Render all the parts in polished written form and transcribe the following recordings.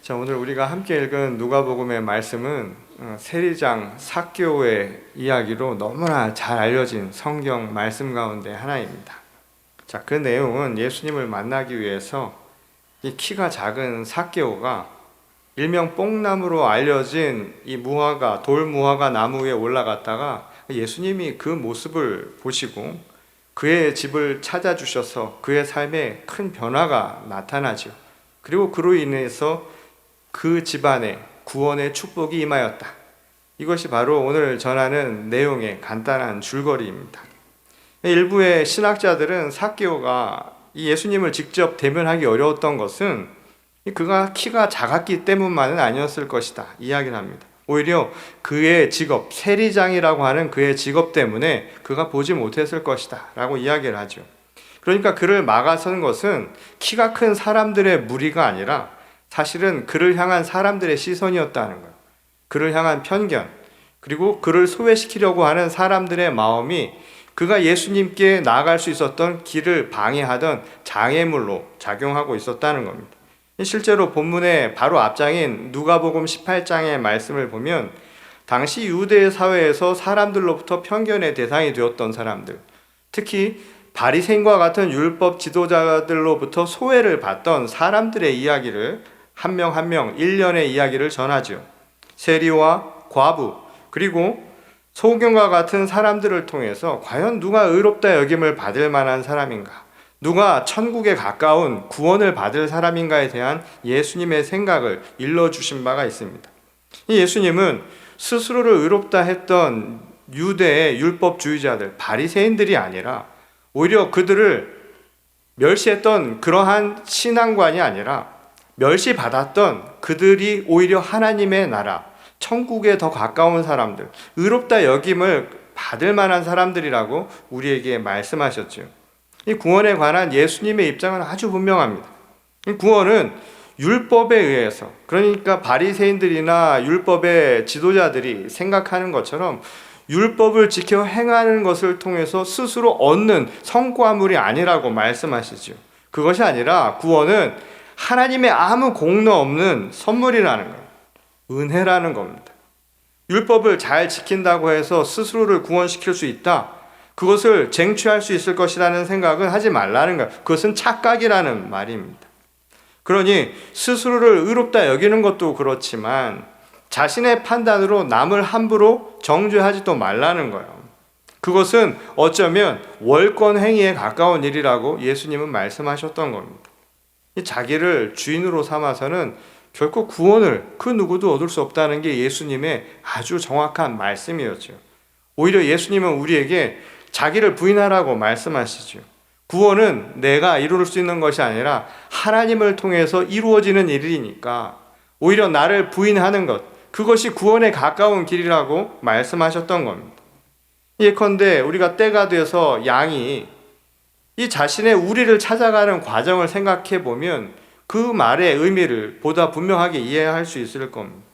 자, 오늘 우리가 함께 읽은 누가복음의 말씀은 세리장 삭개오의 이야기로 너무나 잘 알려진 성경 말씀 가운데 하나입니다. 자, 그 내용은 예수님을 만나기 위해서 이 키가 작은 삭개오가 일명 뽕나무로 알려진 이 무화과, 돌 무화과 나무 위에 올라갔다가 예수님이 그 모습을 보시고 그의 집을 찾아주셔서 그의 삶에 큰 변화가 나타나죠. 그리고 그로 인해서 그 집안에 구원의 축복이 임하였다. 이것이 바로 오늘 전하는 내용의 간단한 줄거리입니다. 일부의 신학자들은 삭개오가 예수님을 직접 대면하기 어려웠던 것은 그가 키가 작았기 때문만은 아니었을 것이다 이야기를 합니다. 오히려 그의 직업, 세리장이라고 하는 그의 직업 때문에 그가 보지 못했을 것이다 라고 이야기를 하죠. 그러니까 그를 막아선 것은 키가 큰 사람들의 무리가 아니라 사실은 그를 향한 사람들의 시선이었다는 거예요. 그를 향한 편견, 그리고 그를 소외시키려고 하는 사람들의 마음이 그가 예수님께 나아갈 수 있었던 길을 방해하던 장애물로 작용하고 있었다는 겁니다. 실제로 본문의 바로 앞장인 누가복음 18장의 말씀을 보면 당시 유대 사회에서 사람들로부터 편견의 대상이 되었던 사람들, 특히 바리새인과 같은 율법 지도자들로부터 소외를 받던 사람들의 이야기를 한 명 한 명 일련의 이야기를 전하죠. 세리와 과부 그리고 소경과 같은 사람들을 통해서 과연 누가 의롭다 여김을 받을 만한 사람인가, 누가 천국에 가까운 구원을 받을 사람인가에 대한 예수님의 생각을 일러주신 바가 있습니다. 예수님은 스스로를 의롭다 했던 유대의 율법주의자들, 바리새인들이 아니라 오히려 그들을 멸시했던 그러한 신앙관이 아니라 멸시받았던 그들이 오히려 하나님의 나라, 천국에 더 가까운 사람들, 의롭다 여김을 받을 만한 사람들이라고 우리에게 말씀하셨죠. 이 구원에 관한 예수님의 입장은 아주 분명합니다. 이 구원은 율법에 의해서, 그러니까 바리새인들이나 율법의 지도자들이 생각하는 것처럼 율법을 지켜 행하는 것을 통해서 스스로 얻는 성과물이 아니라고 말씀하시죠. 그것이 아니라 구원은 하나님의 아무 공로 없는 선물이라는 거예요. 은혜라는 겁니다. 율법을 잘 지킨다고 해서 스스로를 구원시킬 수 있다, 그것을 쟁취할 수 있을 것이라는 생각은 하지 말라는 거예요. 그것은 착각이라는 말입니다. 그러니 스스로를 의롭다 여기는 것도 그렇지만 자신의 판단으로 남을 함부로 정죄하지도 말라는 거예요. 그것은 어쩌면 월권 행위에 가까운 일이라고 예수님은 말씀하셨던 겁니다. 자기를 주인으로 삼아서는 결코 구원을 그 누구도 얻을 수 없다는 게 예수님의 아주 정확한 말씀이었죠. 오히려 예수님은 우리에게 자기를 부인하라고 말씀하시죠. 구원은 내가 이룰 수 있는 것이 아니라 하나님을 통해서 이루어지는 일이니까 오히려 나를 부인하는 것, 그것이 구원에 가까운 길이라고 말씀하셨던 겁니다. 예컨대 우리가 때가 돼서 양이 이 자신의 우리를 찾아가는 과정을 생각해 보면 그 말의 의미를 보다 분명하게 이해할 수 있을 겁니다.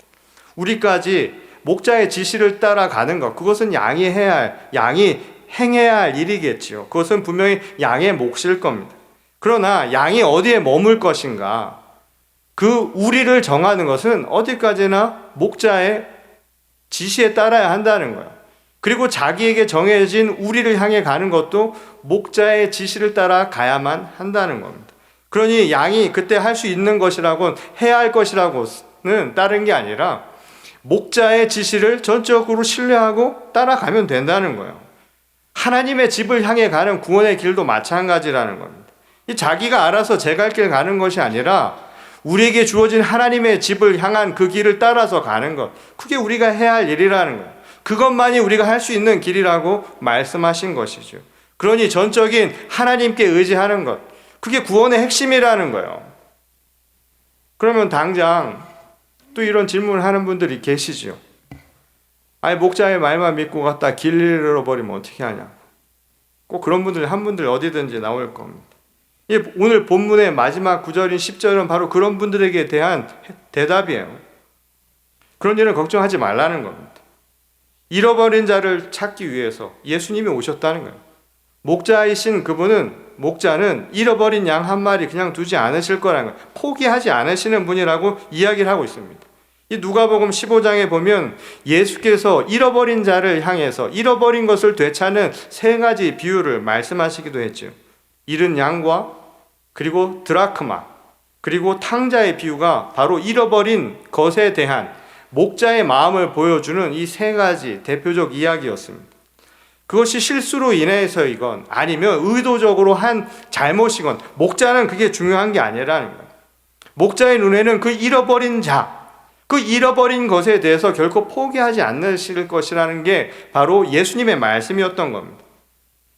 우리까지 목자의 지시를 따라가는 것, 그것은 양이 행해야 할 일이겠지요. 그것은 분명히 양의 몫일 겁니다. 그러나 양이 어디에 머물 것인가, 그 우리를 정하는 것은 어디까지나 목자의 지시에 따라야 한다는 거예요. 그리고 자기에게 정해진 우리를 향해 가는 것도 목자의 지시를 따라 가야만 한다는 겁니다. 그러니 양이 그때 할 수 있는 것이라고는, 해야 할 것이라고는 다른 게 아니라 목자의 지시를 전적으로 신뢰하고 따라가면 된다는 거예요. 하나님의 집을 향해 가는 구원의 길도 마찬가지라는 겁니다. 이 자기가 알아서 제 갈 길 가는 것이 아니라 우리에게 주어진 하나님의 집을 향한 그 길을 따라서 가는 것, 그게 우리가 해야 할 일이라는 거예요. 그것만이 우리가 할 수 있는 길이라고 말씀하신 것이죠. 그러니 전적인 하나님께 의지하는 것, 그게 구원의 핵심이라는 거예요. 그러면 당장 또 이런 질문을 하는 분들이 계시죠. 아니, 목자의 말만 믿고 갔다 길 잃어버리면 어떻게 하냐. 꼭 그런 분들 한 분들 어디든지 나올 겁니다. 오늘 본문의 마지막 9절인 10절은 바로 그런 분들에게 대한 대답이에요. 그런 일은 걱정하지 말라는 겁니다. 잃어버린 자를 찾기 위해서 예수님이 오셨다는 거예요. 목자이신 그분은 목자는 잃어버린 양 한 마리 그냥 두지 않으실 거라는 거예요. 포기하지 않으시는 분이라고 이야기를 하고 있습니다. 이 누가복음 15장에 보면 예수께서 잃어버린 자를 향해서 잃어버린 것을 되찾는 세 가지 비유를 말씀하시기도 했죠. 잃은 양과 그리고 드라크마 그리고 탕자의 비유가 바로 잃어버린 것에 대한 목자의 마음을 보여주는 이 세 가지 대표적 이야기였습니다. 그것이 실수로 인해서이건 아니면 의도적으로 한 잘못이건 목자는 그게 중요한 게 아니라는 거예요. 목자의 눈에는 그 잃어버린 자, 그 잃어버린 것에 대해서 결코 포기하지 않으실 것이라는 게 바로 예수님의 말씀이었던 겁니다.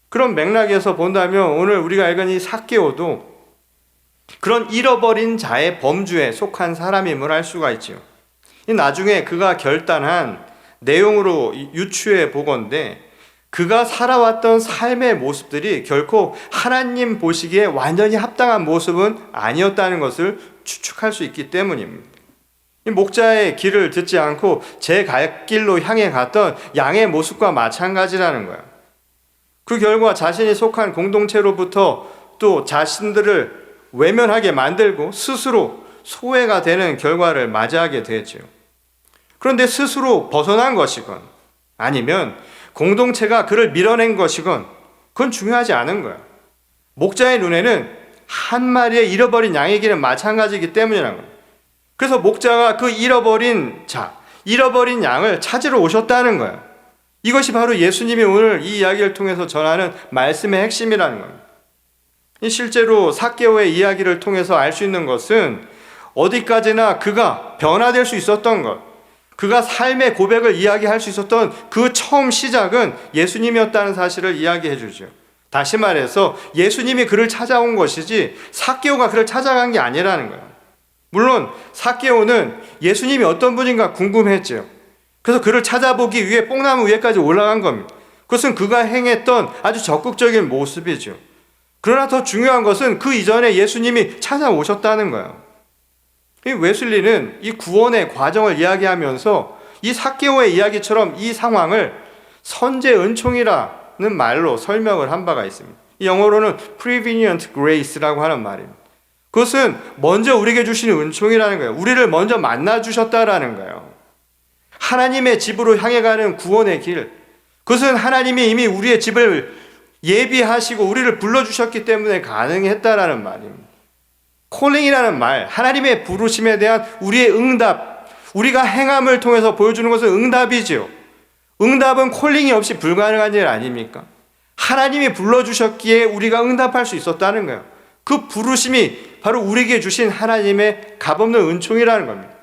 그런 맥락에서 본다면 오늘 우리가 읽은 이 삭개오도 그런 잃어버린 자의 범주에 속한 사람임을 알 수가 있죠. 나중에 그가 결단한 내용으로 유추해 보건대 그가 살아왔던 삶의 모습들이 결코 하나님 보시기에 완전히 합당한 모습은 아니었다는 것을 추측할 수 있기 때문입니다. 이 목자의 길을 듣지 않고 제 갈 길로 향해 갔던 양의 모습과 마찬가지라는 거예요. 그 결과 자신이 속한 공동체로부터 또 자신들을 외면하게 만들고 스스로 소외가 되는 결과를 맞이하게 되죠. 그런데 스스로 벗어난 것이건 아니면 공동체가 그를 밀어낸 것이건 그건 중요하지 않은 거예요. 목자의 눈에는 한 마리의 잃어버린 양의 길은 마찬가지이기 때문이라는 거예요. 그래서 목자가 그 잃어버린 자, 잃어버린 양을 찾으러 오셨다는 거예요. 이것이 바로 예수님이 오늘 이 이야기를 통해서 전하는 말씀의 핵심이라는 겁니다. 실제로 삭개오의 이야기를 통해서 알 수 있는 것은 어디까지나 그가 변화될 수 있었던 것, 그가 삶의 고백을 이야기할 수 있었던 그 처음 시작은 예수님이었다는 사실을 이야기해 주죠. 다시 말해서 예수님이 그를 찾아온 것이지 삭개오가 그를 찾아간 게 아니라는 거예요. 물론 삭개오는 예수님이 어떤 분인가 궁금했죠. 그래서 그를 찾아보기 위해 뽕나무 위에까지 올라간 겁니다. 그것은 그가 행했던 아주 적극적인 모습이죠. 그러나 더 중요한 것은 그 이전에 예수님이 찾아오셨다는 거예요. 이 웨슬리는 이 구원의 과정을 이야기하면서 이 삭개오의 이야기처럼 이 상황을 선제 은총이라는 말로 설명을 한 바가 있습니다. 이 영어로는 prevenient grace라고 하는 말입니다. 그것은 먼저 우리에게 주시는 은총이라는 거예요. 우리를 먼저 만나 주셨다라는 거예요. 하나님의 집으로 향해 가는 구원의 길, 그것은 하나님이 이미 우리의 집을 예비하시고 우리를 불러주셨기 때문에 가능했다라는 말입니다. 콜링이라는 말, 하나님의 부르심에 대한 우리의 응답, 우리가 행함을 통해서 보여주는 것은 응답이죠. 응답은 콜링이 없이 불가능한 일 아닙니까? 하나님이 불러주셨기에 우리가 응답할 수 있었다는 거예요. 그 부르심이 바로 우리에게 주신 하나님의 값없는 은총이라는 겁니다.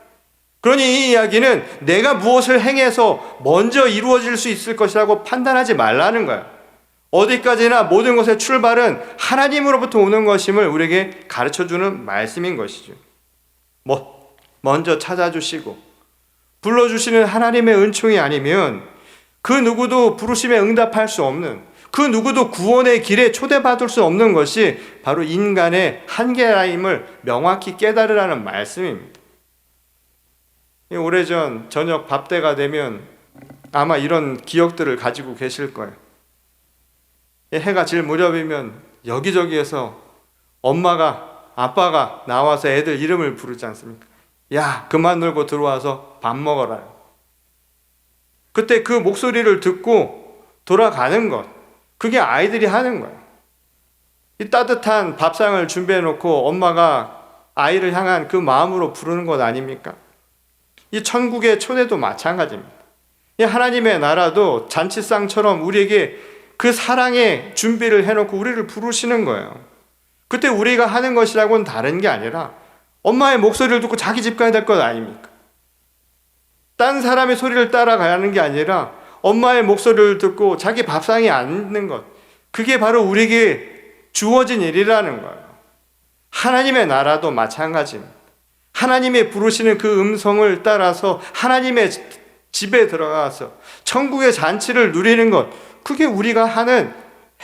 그러니 이 이야기는 내가 무엇을 행해서 먼저 이루어질 수 있을 것이라고 판단하지 말라는 거예요. 어디까지나 모든 것의 출발은 하나님으로부터 오는 것임을 우리에게 가르쳐주는 말씀인 것이죠. 먼저 찾아주시고 불러주시는 하나님의 은총이 아니면 그 누구도 부르심에 응답할 수 없는, 그 누구도 구원의 길에 초대받을 수 없는 것이 바로 인간의 한계임을 명확히 깨달으라는 말씀입니다. 오래전 저녁 밥때가 되면 아마 이런 기억들을 가지고 계실 거예요. 해가 질 무렵이면 여기저기에서 엄마가 아빠가 나와서 애들 이름을 부르지 않습니까? 야, 그만 놀고 들어와서 밥 먹어라. 그때 그 목소리를 듣고 돌아가는 것, 그게 아이들이 하는 거예요. 이 따뜻한 밥상을 준비해 놓고 엄마가 아이를 향한 그 마음으로 부르는 것 아닙니까? 이 천국의 초대도 마찬가지입니다. 이 하나님의 나라도 잔치상처럼 우리에게 그 사랑의 준비를 해놓고 우리를 부르시는 거예요. 그때 우리가 하는 것이라고는 다른 게 아니라 엄마의 목소리를 듣고 자기 집 가야 될 것 아닙니까? 딴 사람의 소리를 따라가는 게 아니라 엄마의 목소리를 듣고 자기 밥상에 앉는 것, 그게 바로 우리에게 주어진 일이라는 거예요. 하나님의 나라도 마찬가지입니다. 하나님의 부르시는 그 음성을 따라서 하나님의 집에 들어가서 천국의 잔치를 누리는 것, 그게 우리가 하는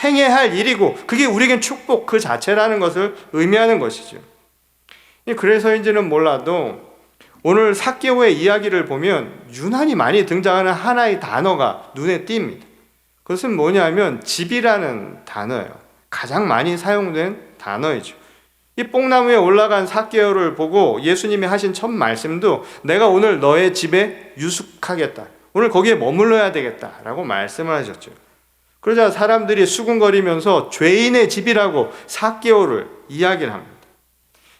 행해야 할 일이고 그게 우리에겐 축복 그 자체라는 것을 의미하는 것이죠. 그래서인지는 몰라도 오늘 삭개오의 이야기를 보면 유난히 많이 등장하는 하나의 단어가 눈에 띕니다. 그것은 뭐냐면 집이라는 단어예요. 가장 많이 사용된 단어이죠. 이 뽕나무에 올라간 삭개오를 보고 예수님이 하신 첫 말씀도 내가 오늘 너의 집에 유숙하겠다. 오늘 거기에 머물러야 되겠다라고 말씀을 하셨죠. 그러자 사람들이 수군거리면서 죄인의 집이라고 삭개오를 이야기를 합니다.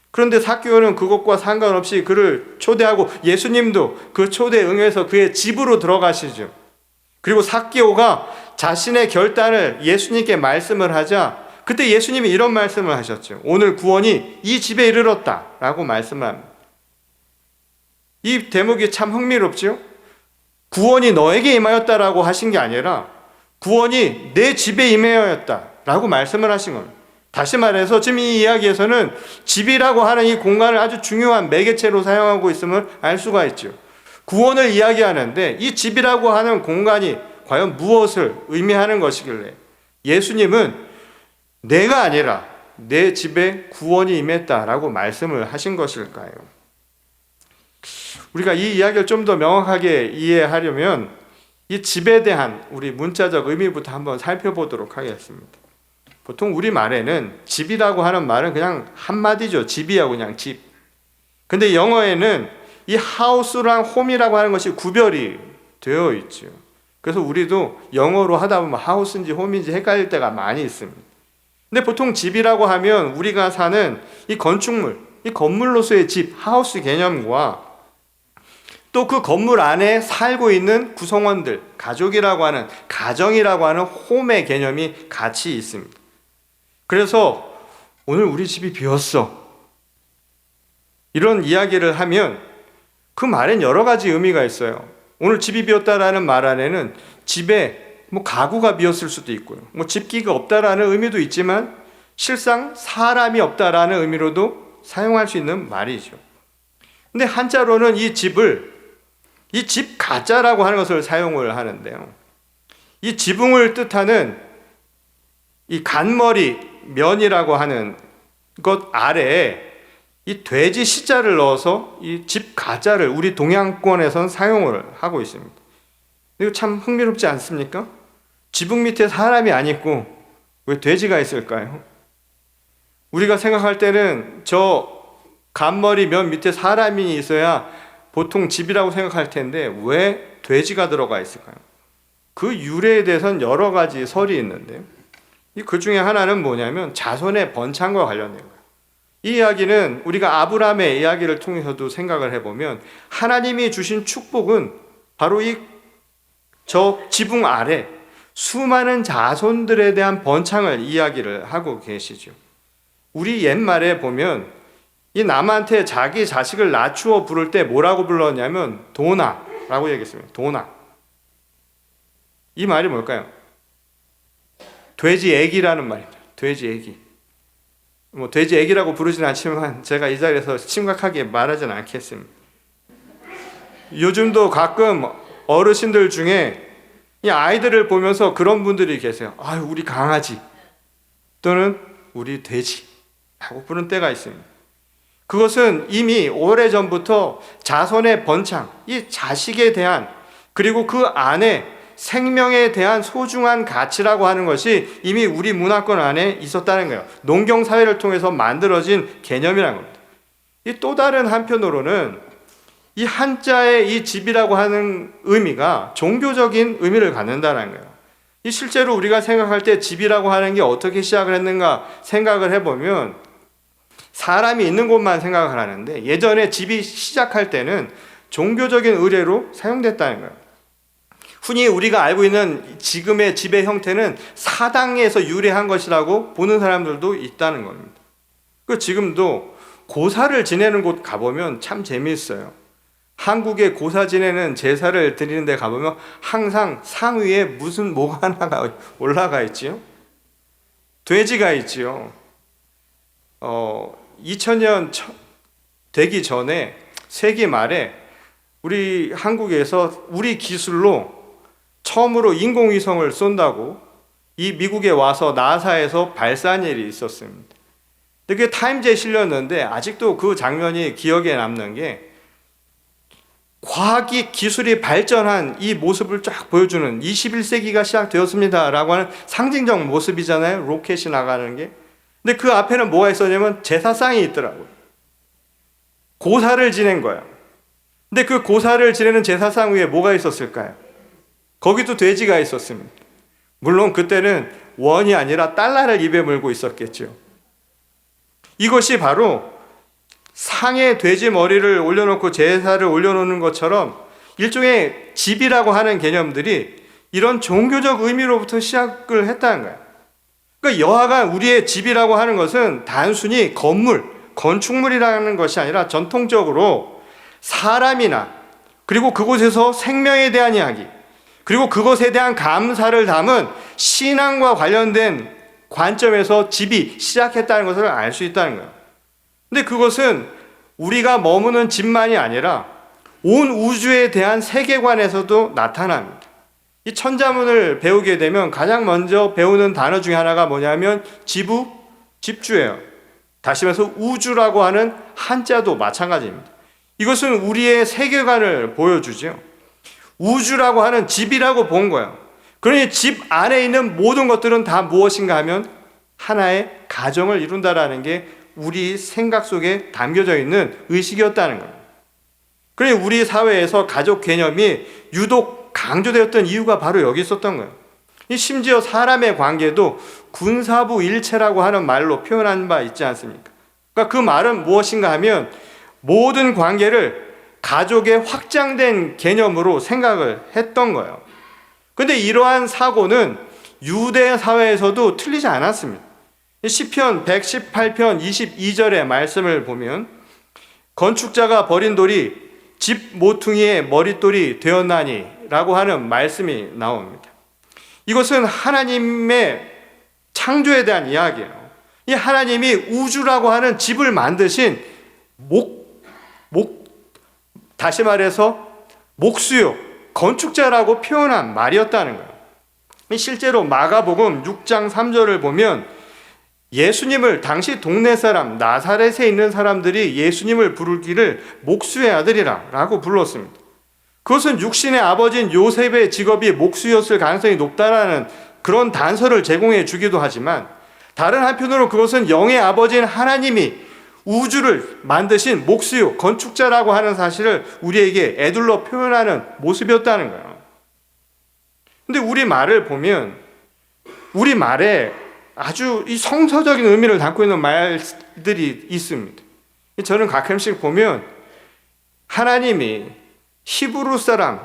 그런데 삭개오는 그것과 상관없이 그를 초대하고 예수님도 그 초대에 응해서 그의 집으로 들어가시죠. 그리고 삭개오가 자신의 결단을 예수님께 말씀을 하자 그때 예수님이 이런 말씀을 하셨죠. 오늘 구원이 이 집에 이르렀다 라고 말씀을 합니다. 이 대목이 참 흥미롭죠. 구원이 너에게 임하였다라고 하신 게 아니라 구원이 내 집에 임하였다라고 말씀을 하신 겁니다. 다시 말해서 지금 이 이야기에서는 집이라고 하는 이 공간을 아주 중요한 매개체로 사용하고 있음을 알 수가 있죠. 구원을 이야기하는데 이 집이라고 하는 공간이 과연 무엇을 의미하는 것이길래 예수님은 내가 아니라 내 집에 구원이 임했다라고 말씀을 하신 것일까요? 우리가 이 이야기를 좀 더 명확하게 이해하려면 이 집에 대한 우리 문자적 의미부터 한번 살펴보도록 하겠습니다. 보통 우리말에는 집이라고 하는 말은 그냥 한마디죠. 집이야 그냥 집. 근데 영어에는 이 house랑 home이라고 하는 것이 구별이 되어 있죠. 그래서 우리도 영어로 하다 보면 house인지 home인지 헷갈릴 때가 많이 있습니다. 근데 보통 집이라고 하면 우리가 사는 이 건축물, 이 건물로서의 집, 하우스 개념과 또 그 건물 안에 살고 있는 구성원들, 가족이라고 하는, 가정이라고 하는 홈의 개념이 같이 있습니다. 그래서 오늘 우리 집이 비었어. 이런 이야기를 하면 그 말엔 여러 가지 의미가 있어요. 오늘 집이 비었다라는 말 안에는 집에 가구가 비었을 수도 있고요. 집기가 없다라는 의미도 있지만 실상 사람이 없다라는 의미로도 사용할 수 있는 말이죠. 근데 한자로는 이 집을 이 집 가자라고 하는 것을 사용을 하는데요. 이 지붕을 뜻하는 이 간머리 면이라고 하는 것 아래에 이 돼지 시자를 넣어서 이 집 가자를 우리 동양권에선 사용을 하고 있습니다. 이거 참 흥미롭지 않습니까? 지붕 밑에 사람이 안 있고 왜 돼지가 있을까요? 우리가 생각할 때는 저 간머리 면 밑에 사람이 있어야 보통 집이라고 생각할 텐데 왜 돼지가 들어가 있을까요? 그 유래에 대해서는 여러 가지 설이 있는데요. 그 중에 하나는 뭐냐면 자손의 번창과 관련된 거예요. 이 이야기는 우리가 아브라함의 이야기를 통해서도 생각을 해보면 하나님이 주신 축복은 바로 저 지붕 아래 수많은 자손들에 대한 번창을 이야기를 하고 계시죠. 우리 옛말에 보면 이 남한테 자기 자식을 낮추어 부를 때 뭐라고 불렀냐면 도나라고 얘기했습니다. 도나. 이 말이 뭘까요? 돼지 애기라는 말입니다. 돼지 애기. 돼지 애기라고 부르진 않지만 제가 이 자리에서 심각하게 말하진 않겠습니다. 요즘도 가끔 어르신들 중에 이 아이들을 보면서 그런 분들이 계세요. 아유, 우리 강아지 또는 우리 돼지 하고 부르는 때가 있습니다. 그것은 이미 오래전부터 자손의 번창, 이 자식에 대한 그리고 그 안에 생명에 대한 소중한 가치라고 하는 것이 이미 우리 문화권 안에 있었다는 거예요. 농경사회를 통해서 만들어진 개념이라는 겁니다. 이 또 다른 한편으로는 이 한자의 이 집이라고 하는 의미가 종교적인 의미를 갖는다는 거예요. 이 실제로 우리가 생각할 때 집이라고 하는 게 어떻게 시작을 했는가 생각을 해보면 사람이 있는 곳만 생각을 하는데 예전에 집이 시작할 때는 종교적인 의례로 사용됐다는 거예요. 흔히 우리가 알고 있는 지금의 집의 형태는 사당에서 유래한 것이라고 보는 사람들도 있다는 겁니다. 지금도 고사를 지내는 곳 가보면 참 재미있어요. 한국의 고사 지내는 제사를 드리는 데 가보면 항상 상 위에 무슨 뭐가 하나가 올라가 있지요? 돼지가 있지요. 2000년 되기 전에 세기 말에 우리 한국에서 우리 기술로 처음으로 인공위성을 쏜다고 이 미국에 와서 나사에서 발사한 일이 있었습니다. 근데 그게 타임즈에 실렸는데 아직도 그 장면이 기억에 남는 게 과학이 기술이 발전한 이 모습을 쫙 보여주는 21세기가 시작되었습니다라고 하는 상징적 모습이잖아요. 로켓이 나가는 게. 근데 그 앞에는 뭐가 있었냐면 제사상이 있더라고요. 고사를 지낸 거야. 근데 그 고사를 지내는 제사상 위에 뭐가 있었을까요? 거기도 돼지가 있었습니다. 물론 그때는 원이 아니라 달러를 입에 물고 있었겠죠. 이것이 바로 상에 돼지 머리를 올려놓고 제사를 올려놓는 것처럼 일종의 집이라고 하는 개념들이 이런 종교적 의미로부터 시작을 했다는 거예요. 그러니까 여하간 우리의 집이라고 하는 것은 단순히 건물, 건축물이라는 것이 아니라 전통적으로 사람이나 그리고 그곳에서 생명에 대한 이야기, 그리고 그것에 대한 감사를 담은 신앙과 관련된 관점에서 집이 시작했다는 것을 알 수 있다는 거예요. 근데 그것은 우리가 머무는 집만이 아니라 온 우주에 대한 세계관에서도 나타납니다. 이 천자문을 배우게 되면 가장 먼저 배우는 단어 중에 하나가 뭐냐면 지부, 집주예요. 다시 말해서 우주라고 하는 한자도 마찬가지입니다. 이것은 우리의 세계관을 보여주죠. 우주라고 하는 집이라고 본 거예요. 그러니 집 안에 있는 모든 것들은 다 무엇인가 하면 하나의 가정을 이룬다라는 게 우리 생각 속에 담겨져 있는 의식이었다는 거예요. 그러니 우리 사회에서 가족 개념이 유독 강조되었던 이유가 바로 여기 있었던 거예요. 심지어 사람의 관계도 군사부 일체라고 하는 말로 표현한 바 있지 않습니까? 그러니까 그 말은 무엇인가 하면 모든 관계를 가족의 확장된 개념으로 생각을 했던 거예요. 그런데 이러한 사고는 유대 사회에서도 틀리지 않았습니다. 시편 118편 22절의 말씀을 보면 건축자가 버린 돌이 집 모퉁이의 머릿돌이 되었나니 라고 하는 말씀이 나옵니다. 이것은 하나님의 창조에 대한 이야기예요. 이 하나님이 우주라고 하는 집을 만드신 다시 말해서 목수요, 건축자라고 표현한 말이었다는 거예요. 실제로 마가복음 6장 3절을 보면 예수님을 당시 동네 사람 나사렛에 있는 사람들이 예수님을 부르기를 목수의 아들이라 라고 불렀습니다. 그것은 육신의 아버지인 요셉의 직업이 목수였을 가능성이 높다라는 그런 단서를 제공해 주기도 하지만 다른 한편으로 그것은 영의 아버지인 하나님이 우주를 만드신 목수요 건축자라고 하는 사실을 우리에게 애둘러 표현하는 모습이었다는 거예요. 근데 우리 말을 보면 우리 말에 아주 이 성서적인 의미를 담고 있는 말들이 있습니다. 저는 가끔씩 보면 하나님이 히브리 사람,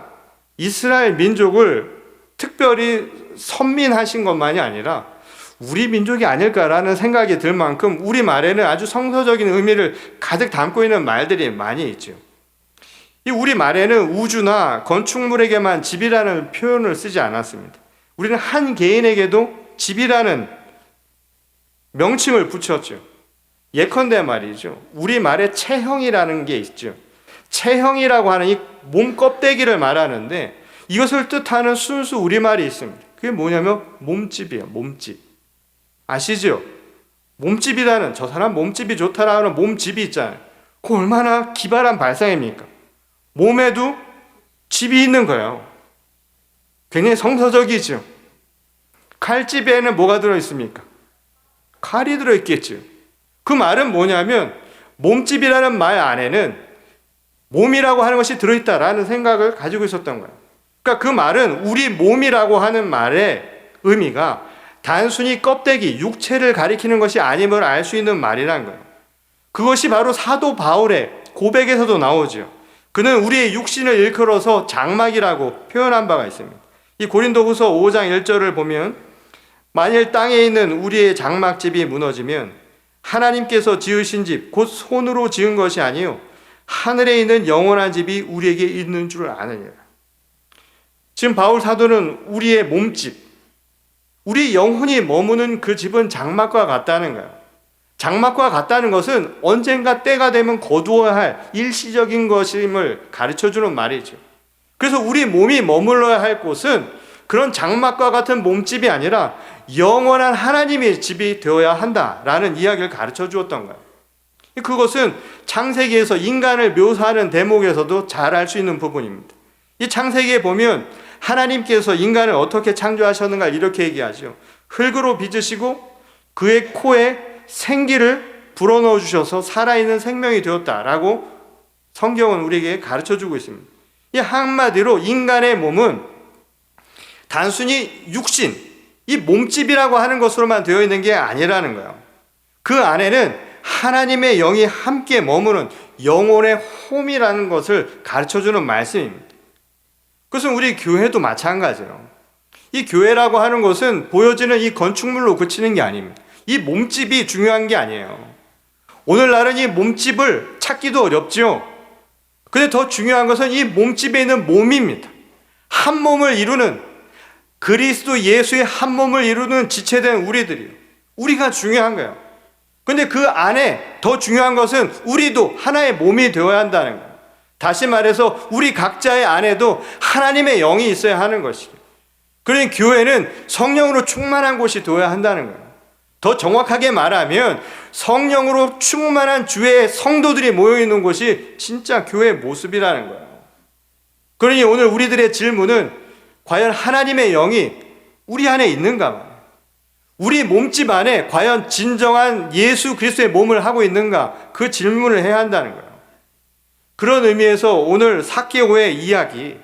이스라엘 민족을 특별히 선민하신 것만이 아니라 우리 민족이 아닐까라는 생각이 들 만큼 우리 말에는 아주 성서적인 의미를 가득 담고 있는 말들이 많이 있죠. 이 우리 말에는 우주나 건축물에게만 집이라는 표현을 쓰지 않았습니다. 우리는 한 개인에게도 집이라는 명칭을 붙였죠. 예컨대 말이죠. 우리 말에 체형이라는 게 있죠. 체형이라고 하는 이 몸 껍데기를 말하는데 이것을 뜻하는 순수 우리말이 있습니다. 그게 뭐냐면 몸집이에요. 몸집. 아시죠? 몸집이라는 저 사람 몸집이 좋다라는 몸집이 있잖아요. 그 얼마나 기발한 발상입니까? 몸에도 집이 있는 거예요. 굉장히 성서적이죠. 칼집에는 뭐가 들어있습니까? 칼이 들어있겠죠. 그 말은 뭐냐면 몸집이라는 말 안에는 몸이라고 하는 것이 들어있다라는 생각을 가지고 있었던 거예요. 그러니까 그 말은 우리 몸이라고 하는 말의 의미가 단순히 껍데기, 육체를 가리키는 것이 아님을 알 수 있는 말이라는 거예요. 그것이 바로 사도 바울의 고백에서도 나오죠. 그는 우리의 육신을 일컬어서 장막이라고 표현한 바가 있습니다. 이 고린도후서 5장 1절을 보면 만일 땅에 있는 우리의 장막집이 무너지면 하나님께서 지으신 집, 곧 손으로 지은 것이 아니요 하늘에 있는 영원한 집이 우리에게 있는 줄 아느니라. 지금 바울 사도는 우리의 몸집, 우리 영혼이 머무는 그 집은 장막과 같다는 거예요. 장막과 같다는 것은 언젠가 때가 되면 거두어야 할 일시적인 것임을 가르쳐주는 말이죠. 그래서 우리 몸이 머물러야 할 곳은 그런 장막과 같은 몸집이 아니라 영원한 하나님의 집이 되어야 한다라는 이야기를 가르쳐 주었던 거예요. 그것은 창세기에서 인간을 묘사하는 대목에서도 잘 알 수 있는 부분입니다. 이 창세기에 보면 하나님께서 인간을 어떻게 창조하셨는가 이렇게 얘기하죠. 흙으로 빚으시고 그의 코에 생기를 불어넣어 주셔서 살아있는 생명이 되었다라고 성경은 우리에게 가르쳐주고 있습니다. 이 한마디로 인간의 몸은 단순히 육신, 이 몸집이라고 하는 것으로만 되어 있는 게 아니라는 거예요. 그 안에는 하나님의 영이 함께 머무는 영혼의 홈이라는 것을 가르쳐주는 말씀입니다. 그것은 우리 교회도 마찬가지예요. 이 교회라고 하는 것은 보여지는 이 건축물로 그치는 게 아닙니다. 이 몸집이 중요한 게 아니에요. 오늘날은 이 몸집을 찾기도 어렵죠. 근데 더 중요한 것은 이 몸집에 있는 몸입니다. 한 몸을 이루는, 그리스도 예수의 한 몸을 이루는 지체된 우리들이요. 우리가 중요한 거예요. 근데 그 안에 더 중요한 것은 우리도 하나의 몸이 되어야 한다는 거예요. 다시 말해서 우리 각자의 안에도 하나님의 영이 있어야 하는 것이에요. 그러니 교회는 성령으로 충만한 곳이 되어야 한다는 거예요. 더 정확하게 말하면 성령으로 충만한 주의 성도들이 모여있는 곳이 진짜 교회의 모습이라는 거예요. 그러니 오늘 우리들의 질문은 과연 하나님의 영이 우리 안에 있는가? 우리 몸집 안에 과연 진정한 예수 그리스도의 몸을 하고 있는가? 그 질문을 해야 한다는 거예요. 그런 의미에서 오늘 삭개오의 이야기,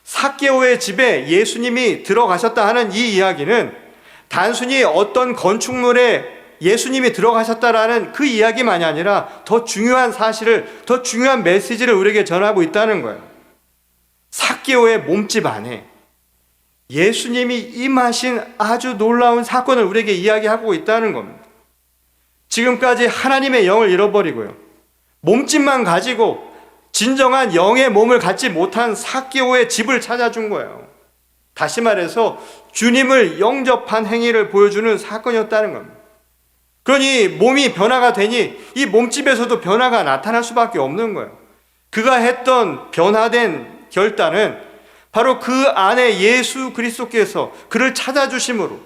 삭개오의 집에 예수님이 들어가셨다 하는 이 이야기는 단순히 어떤 건축물에 예수님이 들어가셨다라는 그 이야기만이 아니라 더 중요한 사실을, 더 중요한 메시지를 우리에게 전하고 있다는 거예요. 삭개오의 몸집 안에 예수님이 임하신 아주 놀라운 사건을 우리에게 이야기하고 있다는 겁니다. 지금까지 하나님의 영을 잃어버리고요, 몸집만 가지고 진정한 영의 몸을 갖지 못한 삭개오의 집을 찾아준 거예요. 다시 말해서 주님을 영접한 행위를 보여주는 사건이었다는 겁니다. 그러니 몸이 변화가 되니 이 몸집에서도 변화가 나타날 수밖에 없는 거예요. 그가 했던 변화된 결단은 바로 그 안에 예수 그리스도께서 그를 찾아주심으로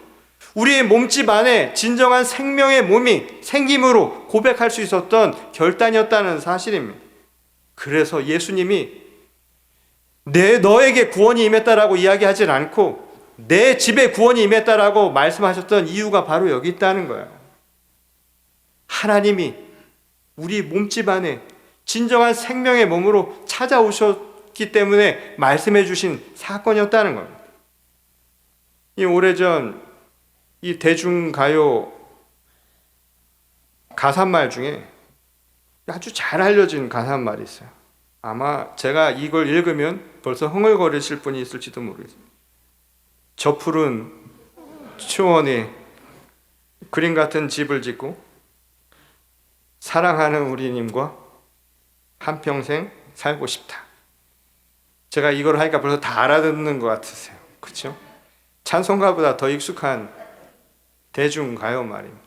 우리의 몸집 안에 진정한 생명의 몸이 생김으로 고백할 수 있었던 결단이었다는 사실입니다. 그래서 예수님이 너에게 구원이 임했다라고 이야기하지 않고 내 집에 구원이 임했다라고 말씀하셨던 이유가 바로 여기 있다는 거예요. 하나님이 우리 몸집 안에 진정한 생명의 몸으로 찾아오셨기 때문에 말씀해 주신 사건이었다는 겁니다. 이 오래전 이 대중가요 가사말 중에 아주 잘 알려진 가사말이 있어요. 아마 제가 이걸 읽으면 벌써 흥얼거리실 분이 있을지도 모르겠어요. 저 푸른 초원에 그림 같은 집을 짓고 사랑하는 우리님과 한평생 살고 싶다. 제가 이걸 하니까 벌써 다 알아듣는 것 같으세요. 그렇죠? 찬송가보다 더 익숙한 대중가요 말입니다.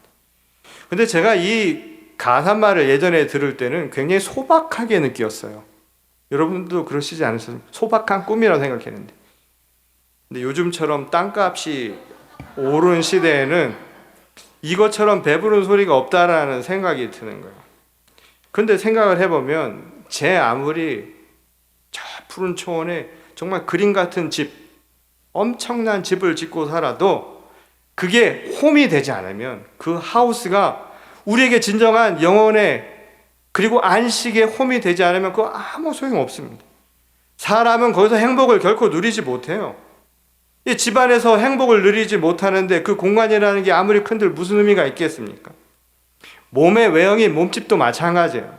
근데 제가 이 가사말을 예전에 들을 때는 굉장히 소박하게 느꼈어요. 여러분도 그러시지 않으셨어요? 소박한 꿈이라고 생각했는데. 근데 요즘처럼 땅값이 오른 시대에는 이것처럼 배부른 소리가 없다라는 생각이 드는 거예요. 근데 생각을 해보면 제 아무리 저 푸른 초원에 정말 그림 같은 집, 엄청난 집을 짓고 살아도 그게 홈이 되지 않으면 그 하우스가 우리에게 진정한 영혼의 그리고 안식의 홈이 되지 않으면 그거 아무 소용 없습니다. 사람은 거기서 행복을 결코 누리지 못해요. 이 집안에서 행복을 누리지 못하는데 그 공간이라는 게 아무리 큰들 무슨 의미가 있겠습니까? 몸의 외형인 몸집도 마찬가지예요.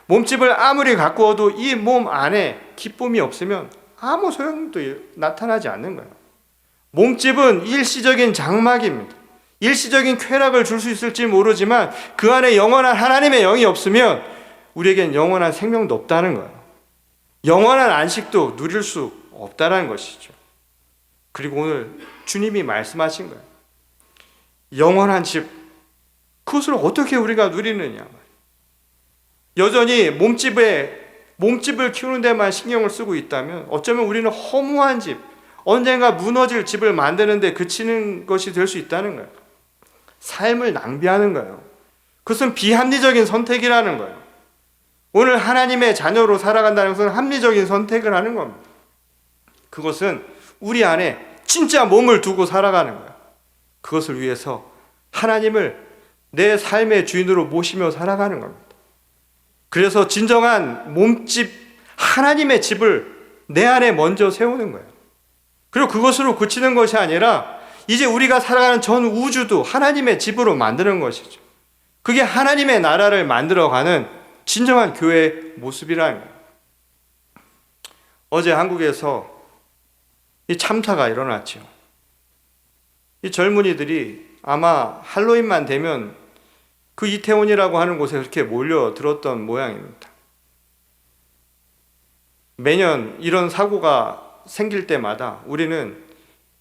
몸집을 아무리 가꾸어도 이 몸 안에 기쁨이 없으면 아무 소용도 나타나지 않는 거예요. 몸집은 일시적인 장막입니다. 일시적인 쾌락을 줄 수 있을지 모르지만 그 안에 영원한 하나님의 영이 없으면 우리에겐 영원한 생명도 없다는 거예요. 영원한 안식도 누릴 수 없다는 것이죠. 그리고 오늘 주님이 말씀하신 거예요. 영원한 집, 그것을 어떻게 우리가 누리느냐. 여전히 몸집을 키우는 데만 신경을 쓰고 있다면 어쩌면 우리는 허무한 집, 언젠가 무너질 집을 만드는 데 그치는 것이 될 수 있다는 거예요. 삶을 낭비하는 거예요. 그것은 비합리적인 선택이라는 거예요. 오늘 하나님의 자녀로 살아간다는 것은 합리적인 선택을 하는 겁니다. 그것은 우리 안에 진짜 몸을 두고 살아가는 거예요. 그것을 위해서 하나님을 내 삶의 주인으로 모시며 살아가는 겁니다. 그래서 진정한 몸집, 하나님의 집을 내 안에 먼저 세우는 거예요. 그리고 그것으로 그치는 것이 아니라 이제 우리가 살아가는 전 우주도 하나님의 집으로 만드는 것이죠. 그게 하나님의 나라를 만들어가는 진정한 교회의 모습이라는 거예요. 어제 한국에서 이 참사가 일어났죠. 이 젊은이들이 아마 할로윈만 되면 그 이태원이라고 하는 곳에 이렇게 몰려들었던 모양입니다. 매년 이런 사고가 생길 때마다 우리는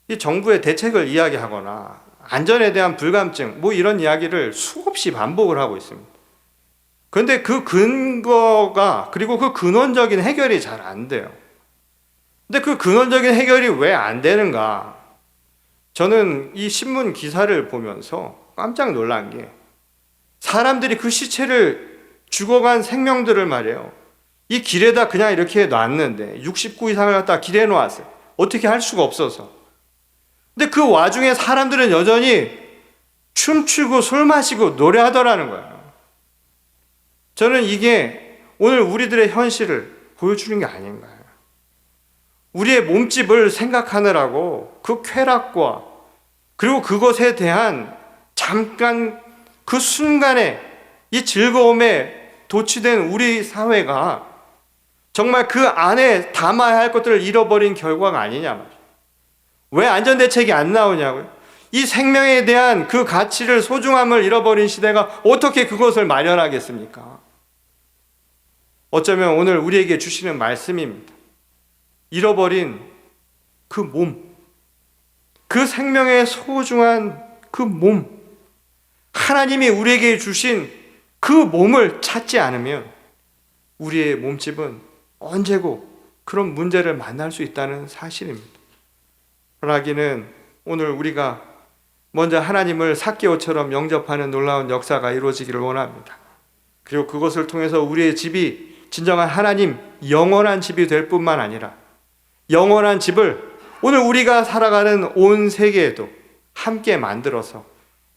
이 정부의 대책을 이야기하거나 안전에 대한 불감증 이런 이야기를 수없이 반복을 하고 있습니다. 그런데 그 근거가 그리고 그 근원적인 해결이 잘 안 돼요. 근데 그 근원적인 해결이 왜 안 되는가? 저는 이 신문 기사를 보면서 깜짝 놀란 게 사람들이 그 시체를 죽어간 생명들을 말이에요. 이 길에다 그냥 이렇게 놨는데 69 이상을 갖다 길에 놓았어요. 어떻게 할 수가 없어서. 근데 그 와중에 사람들은 여전히 춤추고 술 마시고 노래하더라는 거예요. 저는 이게 오늘 우리들의 현실을 보여주는 게 아닌가요? 우리의 몸집을 생각하느라고 그 쾌락과 그리고 그것에 대한 잠깐 그 순간에 이 즐거움에 도취된 우리 사회가 정말 그 안에 담아야 할 것들을 잃어버린 결과가 아니냐 말이에요. 왜 안전대책이 안 나오냐고요? 이 생명에 대한 그 가치를, 소중함을 잃어버린 시대가 어떻게 그것을 마련하겠습니까? 어쩌면 오늘 우리에게 주시는 말씀입니다. 잃어버린 그 몸, 그 생명의 소중한 그 몸, 하나님이 우리에게 주신 그 몸을 찾지 않으면 우리의 몸집은 언제고 그런 문제를 만날 수 있다는 사실입니다. 그러기는 오늘 우리가 먼저 하나님을 삭개오처럼 영접하는 놀라운 역사가 이루어지기를 원합니다. 그리고 그것을 통해서 우리의 집이 진정한 하나님 영원한 집이 될 뿐만 아니라 영원한 집을 오늘 우리가 살아가는 온 세계에도 함께 만들어서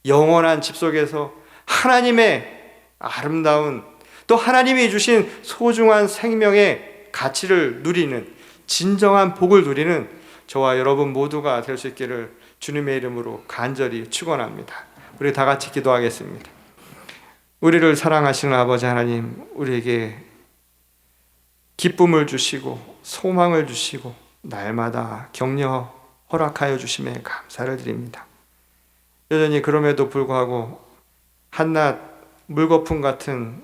영원한 집 속에서 하나님의 아름다운 또 하나님이 주신 소중한 생명의 가치를 누리는 진정한 복을 누리는 저와 여러분 모두가 될 수 있기를 주님의 이름으로 간절히 축원합니다. 우리 다 같이 기도하겠습니다. 우리를 사랑하시는 아버지 하나님, 우리에게 기쁨을 주시고 소망을 주시고 날마다 격려 허락하여 주심에 감사를 드립니다. 여전히 그럼에도 불구하고 한낱 물거품 같은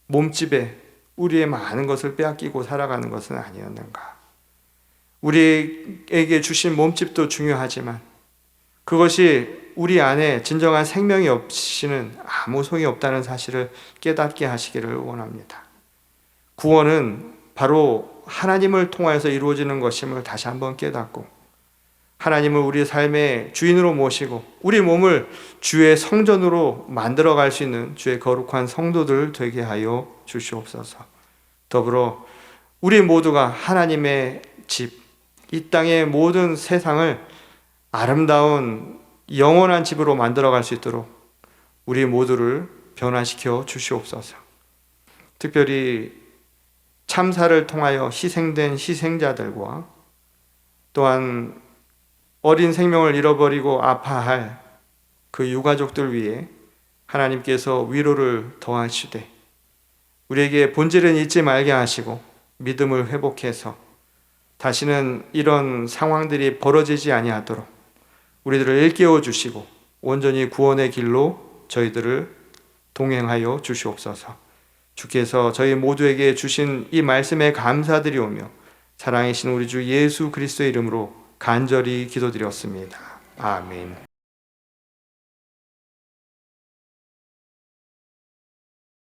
몸집에 우리의 많은 것을 빼앗기고 살아가는 것은 아니었는가? 우리에게 주신 몸집도 중요하지만 그것이 우리 안에 진정한 생명이 없이는 아무 소용이 없다는 사실을 깨닫게 하시기를 원합니다. 구원은 바로 하나님을 통하여서 이루어지는 것임을 다시 한번 깨닫고 하나님을 우리 삶의 주인으로 모시고 우리 몸을 주의 성전으로 만들어갈 수 있는 주의 거룩한 성도들 되게 하여 주시옵소서. 더불어 우리 모두가 하나님의 집, 이 땅의 모든 세상을 아름다운 영원한 집으로 만들어갈 수 있도록 우리 모두를 변화시켜 주시옵소서. 특별히 참사를 통하여 희생된 희생자들과 또한 어린 생명을 잃어버리고 아파할 그 유가족들 위해 하나님께서 위로를 더하시되 우리에게 본질은 잊지 말게 하시고 믿음을 회복해서 다시는 이런 상황들이 벌어지지 아니하도록 우리들을 일깨워 주시고 온전히 구원의 길로 저희들을 동행하여 주시옵소서. 주께서 저희 모두에게 주신 이 말씀에 감사드리오며 사랑이신 우리 주 예수 그리스도의 이름으로 간절히 기도드렸습니다. 아멘.